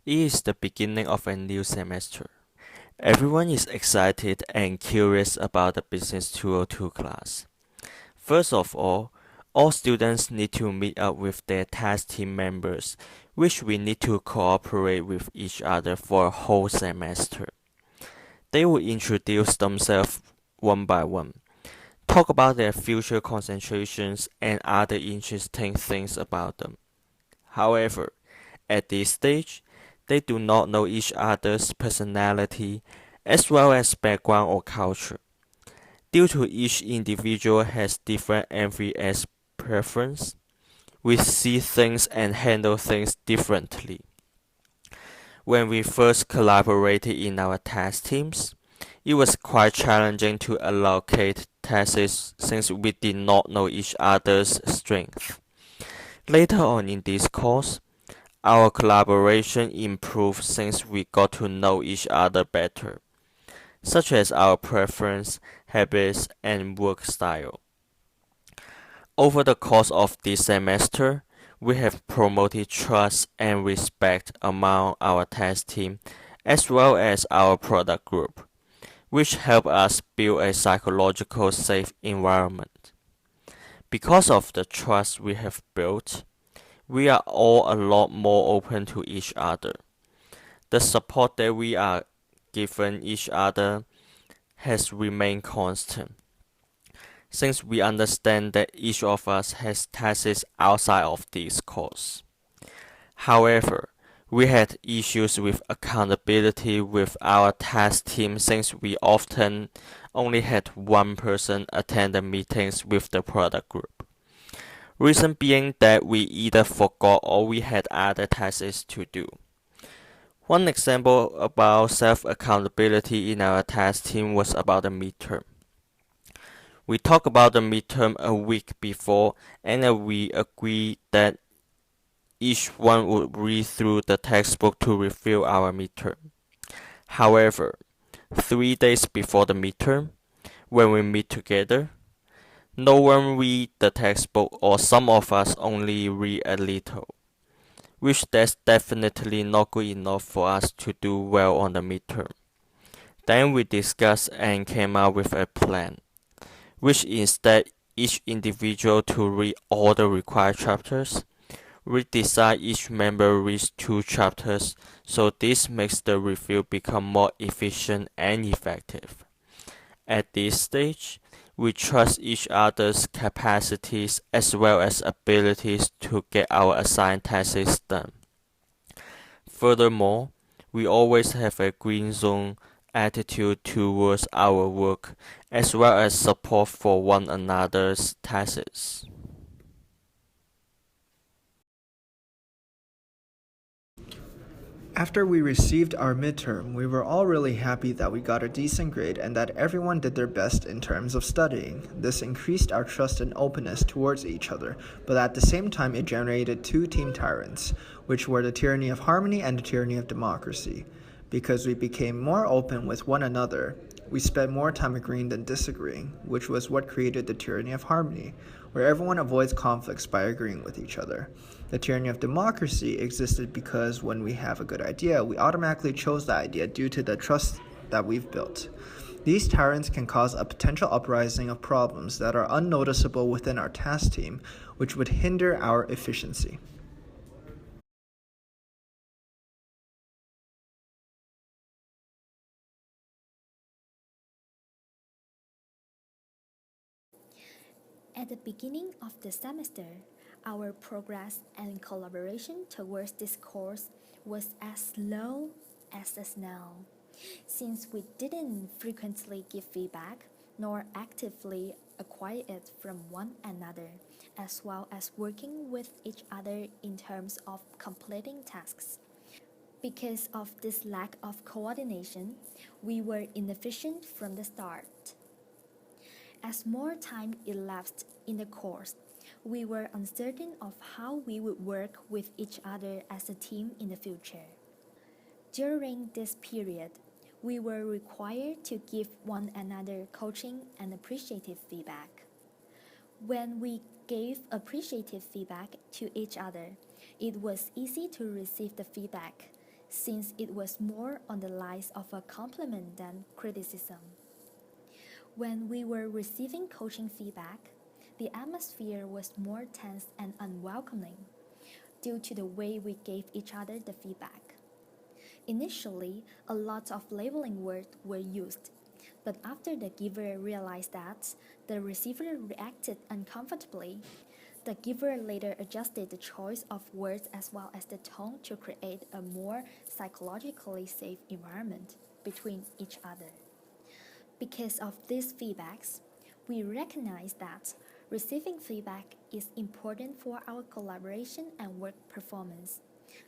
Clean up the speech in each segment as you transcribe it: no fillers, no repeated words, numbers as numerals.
It is the beginning of a new semester. Everyone is excited and curious about the Business 202 class. First of all students need to meet up with their task team members, which we need to cooperate with each other for a whole semester. They will introduce themselves one by one, talk about their future concentrations and other interesting things about them. However, at this stage, they do not know each other's personality as well as background or culture. Due to each individual has different envy as preference, we see things and handle things differently. When we first collaborated in our task teams, it was quite challenging to allocate tasks since we did not know each other's strengths. Later on in this course, our collaboration improved since we got to know each other better, such as our preference, habits, and work style. Over the course of this semester, we have promoted trust and respect among our task team as well as our product group, which help us build a psychological safe environment. Because of the trust we have built, we are all a lot more open to each other. The support that we are given each other has remained constant, since we understand that each of us has tasks outside of this course. However, we had issues with accountability with our task team since we often only had one person attend the meetings with the product group. Reason being that we either forgot or we had other tasks to do. One example about self-accountability in our task team was about the midterm. We talked about the midterm a week before and we agreed that each one would read through the textbook to review our midterm. However, 3 days before the midterm, when we meet together, no one read the textbook or some of us only read a little, which that's definitely not good enough for us to do well on the midterm. Then we discussed and came up with a plan, which instead each individual to read all the required chapters. We decide each member reads 2 chapters, so this makes the review become more efficient and effective. At this stage, we trust each other's capacities as well as abilities to get our assigned tasks done. Furthermore, we always have a green zone attitude towards our work as well as support for one another's tasks. After we received our midterm, we were all really happy that we got a decent grade and that everyone did their best in terms of studying. This increased our trust and openness towards each other, but at the same time it generated 2 team tyrants, which were the tyranny of harmony and the tyranny of democracy. Because we became more open with one another, we spent more time agreeing than disagreeing, which was what created the tyranny of harmony, where everyone avoids conflicts by agreeing with each other. The tyranny of democracy existed because when we have a good idea, we automatically chose that idea due to the trust that we've built. These tyrants can cause a potential uprising of problems that are unnoticeable within our task team, which would hinder our efficiency. At the beginning of the semester, our progress and collaboration towards this course was as slow as the snow, since we didn't frequently give feedback nor actively acquire it from one another, as well as working with each other in terms of completing tasks. Because of this lack of coordination, we were inefficient from the start. As more time elapsed in the course, we were uncertain of how we would work with each other as a team in the future. During this period, we were required to give one another coaching and appreciative feedback. When we gave appreciative feedback to each other, it was easy to receive the feedback, since it was more on the lines of a compliment than criticism. When we were receiving coaching feedback, the atmosphere was more tense and unwelcoming due to the way we gave each other the feedback. Initially, a lot of labeling words were used, but after the giver realized that the receiver reacted uncomfortably, the giver later adjusted the choice of words as well as the tone to create a more psychologically safe environment between each other. Because of these feedbacks, we recognize that receiving feedback is important for our collaboration and work performance.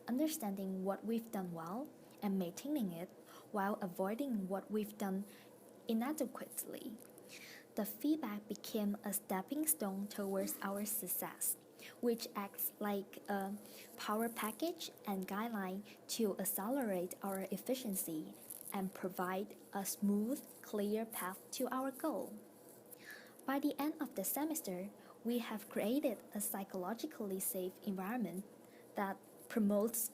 Understanding what we've done well and maintaining it while avoiding what we've done inadequately. The feedback became a stepping stone towards our success, which acts like a power package and guideline to accelerate our efficiency and provide a smooth, clear path to our goal. By the end of the semester, we have created a psychologically safe environment that promotes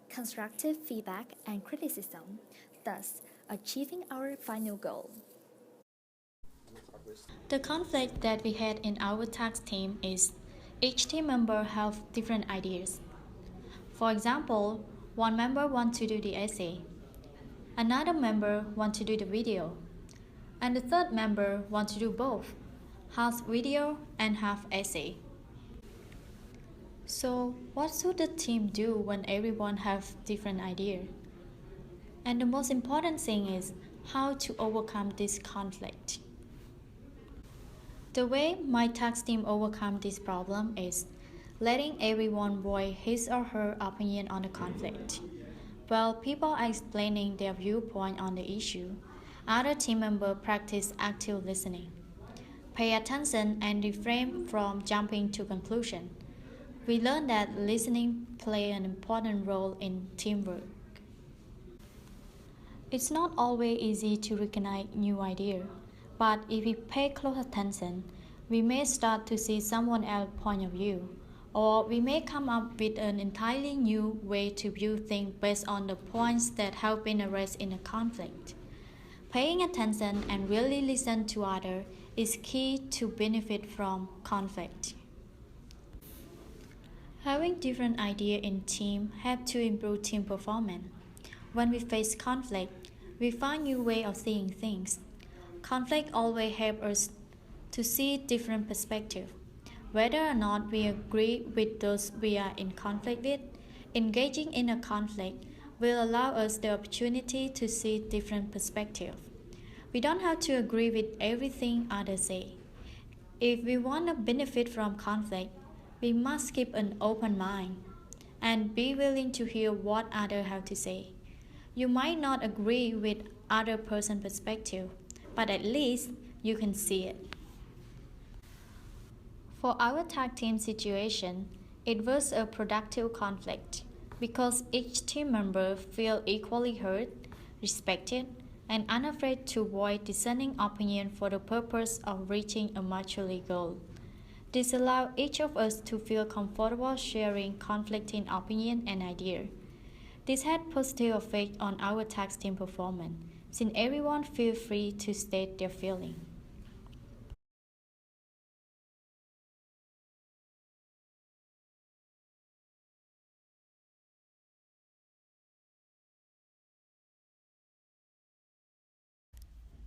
constructive feedback and criticism, thus achieving our final goal. The conflict that we had in our task team is each team member have different ideas. For example, one member wants to do the essay, another member wants to do the video, and the third member wants to do both, half video and half essay. So what should the team do when everyone have different ideas? And the most important thing is how to overcome this conflict. The way my task team overcome this problem is letting everyone voice his or her opinion on the conflict. While people are explaining their viewpoint on the issue, other team members practice active listening. Pay attention and refrain from jumping to conclusion. We learn that listening plays an important role in teamwork. It's not always easy to recognize new ideas, but if we pay close attention, we may start to see someone else's point of view, or we may come up with an entirely new way to view things based on the points that have been raised in a conflict. Paying attention and really listen to others is key to benefit from conflict. Having different ideas in team help to improve team performance. When we face conflict, we find new ways of seeing things. Conflict always helps us to see different perspectives. Whether or not we agree with those we are in conflict with, engaging in a conflict will allow us the opportunity to see different perspectives. We don't have to agree with everything others say. If we want to benefit from conflict, we must keep an open mind and be willing to hear what others have to say. You might not agree with other person's perspective, but at least you can see it. For our tag team situation, it was a productive conflict because each team member felt equally heard, respected, and unafraid to voice dissenting opinion for the purpose of reaching a mutual goal. This allowed each of us to feel comfortable sharing conflicting opinion and ideas. This had positive effect on our task team performance, since everyone feel free to state their feeling.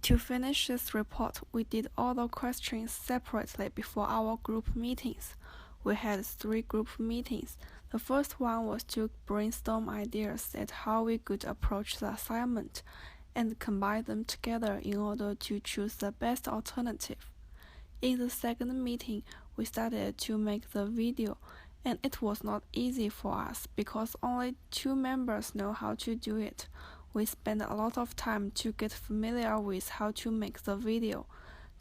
To finish this report, we did all the questions separately before our group meetings. We had 3 group meetings. The first one was to brainstorm ideas at how we could approach the assignment and combine them together in order to choose the best alternative. In the second meeting, we started to make the video, and it was not easy for us because only 2 members know how to do it. We spent a lot of time to get familiar with how to make the video.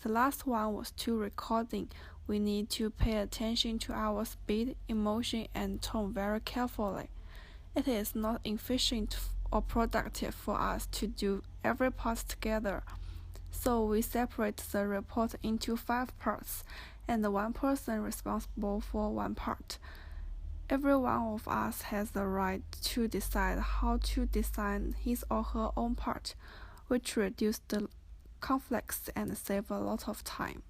The last one was to recording. We need to pay attention to our speed, emotion, and tone very carefully. It is not efficient or productive for us to do every part together. So we separate the report into 5 parts, and one person responsible for one part. Every one of us has the right to decide how to design his or her own part, which reduces the conflicts and save a lot of time.